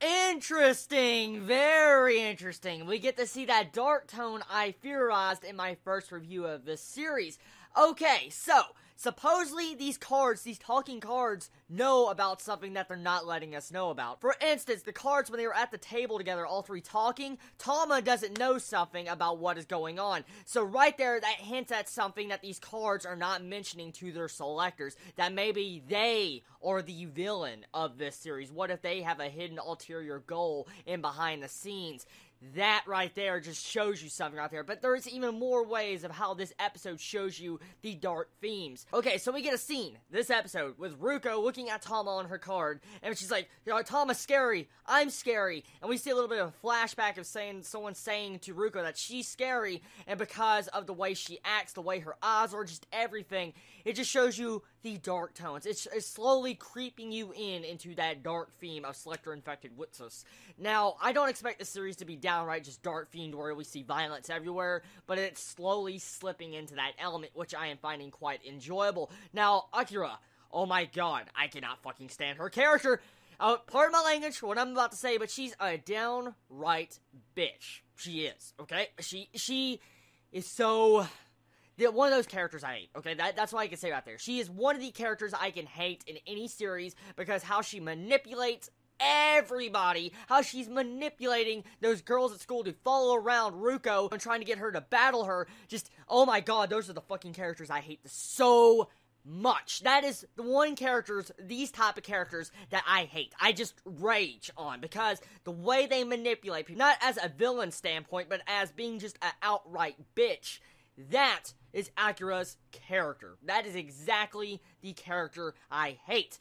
Interesting, very interesting. We get to see that dark tone I theorized in my first review of this series. Okay, so, supposedly these cards, these talking cards, know about something that they're not letting us know about. For instance, the cards when they were at the table together, all three talking, Tama doesn't know something about what is going on. So right there, that hints at something that these cards are not mentioning to their selectors. That maybe they are the villain of this series. What if they have a hidden ulterior goal in behind the scenes? That right there just shows you something right there. But there's even more ways of how this episode shows you the dark themes. Okay, so we get a scene, this episode, with Ruko looking at Tama on her card, and she's like, you know, Tama's scary, I'm scary. And we see a little bit of a flashback of someone saying to Ruko that she's scary, and because of the way she acts, the way her eyes are, just everything, it just shows you the dark tones. It's slowly creeping you into that dark theme of Selector infected WIXOSS. Now, I don't expect the series to be downright just dark themed where we see violence everywhere, but it's slowly slipping into that element, which I am finding quite enjoyable. Now, Akira, oh my god, I cannot fucking stand her character. Pardon my language for what I'm about to say, but she's a downright bitch. She is, okay? She is so... one of those characters I hate, okay? That's what I can say right there. She is one of the characters I can hate in any series because how she manipulates everybody, how she's manipulating those girls at school to follow around Ruko and trying to get her to battle her. Just, oh my god, those are the fucking characters I hate so much. That is the one characters, these type of characters that I hate. I just rage on because the way they manipulate people, not as a villain standpoint, but as being just an outright bitch. That is Akira's character. That is exactly the character I hate.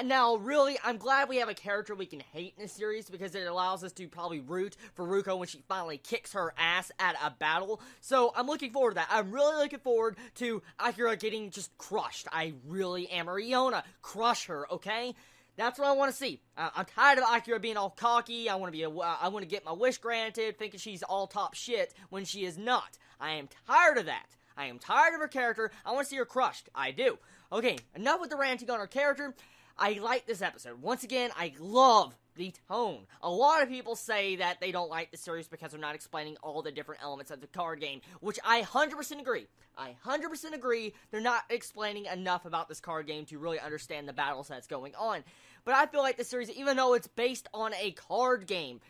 Now, really, I'm glad we have a character we can hate in this series because it allows us to probably root for Ruko when she finally kicks her ass at a battle. So, I'm looking forward to that. I'm really looking forward to Akira getting just crushed. I really am. Or Iona, crush her, okay? That's what I want to see. I'm tired of Akira being all cocky. I want to get my wish granted, thinking she's all top shit when she is not. I am tired of that. I am tired of her character. I want to see her crushed. I do. Okay, enough with the ranting on her character. I like this episode. Once again, I love the tone. A lot of people say that they don't like the series because they're not explaining all the different elements of the card game, which I 100% agree. I 100% agree they're not explaining enough about this card game to really understand the battles that's going on. But I feel like the series, even though it's based on a card game,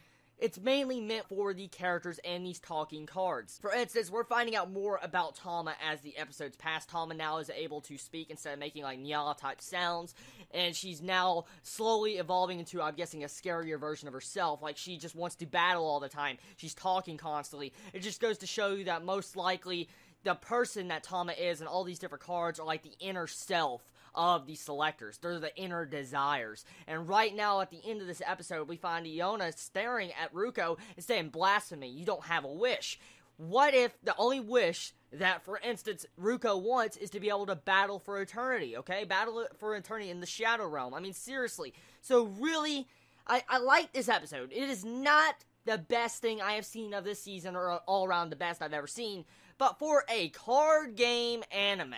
it's mainly meant for the characters and these talking cards. For instance, we're finding out more about Tama as the episodes pass. Tama now is able to speak instead of making like Nya type sounds, and she's now slowly evolving into, I'm guessing, a scarier version of herself. Like, she just wants to battle all the time. She's talking constantly. It just goes to show you that most likely the person that Tama is and all these different cards are like the inner self of the selectors. They're the inner desires. And right now, at the end of this episode, we find Iona staring at Ruko and saying, blasphemy, you don't have a wish. What if the only wish that, for instance, Ruko wants is to be able to battle for eternity, okay? Battle for eternity in the Shadow Realm. I mean, seriously. So really, I like this episode. It is not the best thing I have seen of this season, or all around the best I've ever seen, but for a card game anime,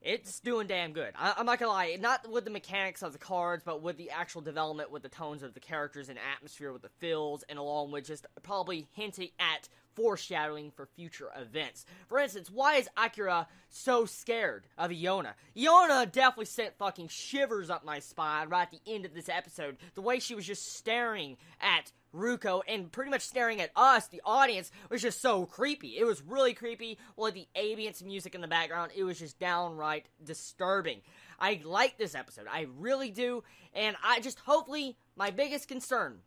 it's doing damn good. I'm not gonna lie, not with the mechanics of the cards, but with the actual development, with the tones of the characters and atmosphere, with the feels, and along with just probably hinting at foreshadowing for future events. For instance, why is Akira so scared of Iona? Iona definitely sent fucking shivers up my spine right at the end of this episode. The way she was just staring at Ruko and pretty much staring at us, the audience, was just so creepy. It was really creepy. With the ambience music in the background, it was just downright disturbing. I like this episode. I really do. And I just, hopefully, my biggest concern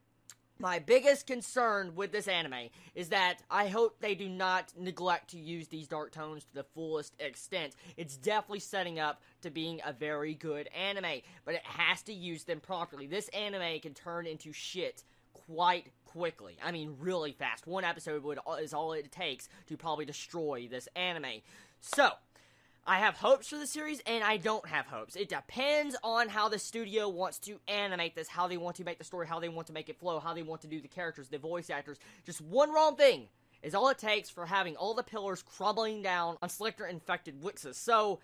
with this anime is that I hope they do not neglect to use these dark tones to the fullest extent. It's definitely setting up to being a very good anime, but it has to use them properly. This anime can turn into shit quite quickly. I mean, really fast. One episode is all it takes to probably destroy this anime. So, I have hopes for the series, and I don't have hopes. It depends on how the studio wants to animate this, how they want to make the story, how they want to make it flow, how they want to do the characters, the voice actors. Just one wrong thing is all it takes for having all the pillars crumbling down on Selector infected WIXOSS. So,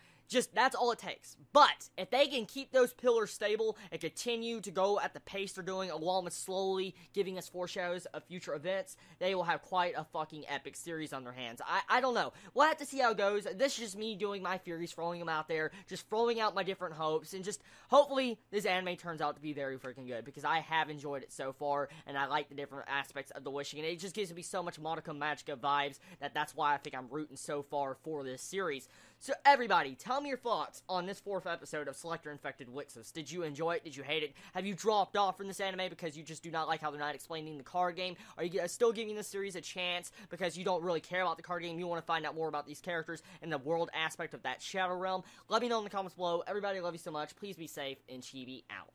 That's all it takes. But if they can keep those pillars stable and continue to go at the pace they're doing, along with slowly giving us foreshadows of future events, they will have quite a fucking epic series on their hands. I don't know. We'll have to see how it goes. This is just me doing my theories, throwing them out there, just throwing out my different hopes, and just hopefully this anime turns out to be very freaking good, because I have enjoyed it so far, and I like the different aspects of the wishing, and it just gives me so much Monaco Magica vibes that's why I think I'm rooting so far for this series. So everybody, tell me your thoughts on this 4th episode of Selector Infected WIXOSS. Did you enjoy it? Did you hate it? Have you dropped off from this anime because you just do not like how they're not explaining the card game? Are you still giving this series a chance because you don't really care about the card game? You want to find out more about these characters and the world aspect of that Shadow Realm? Let me know in the comments below. Everybody, love you so much. Please be safe, and Chibi out.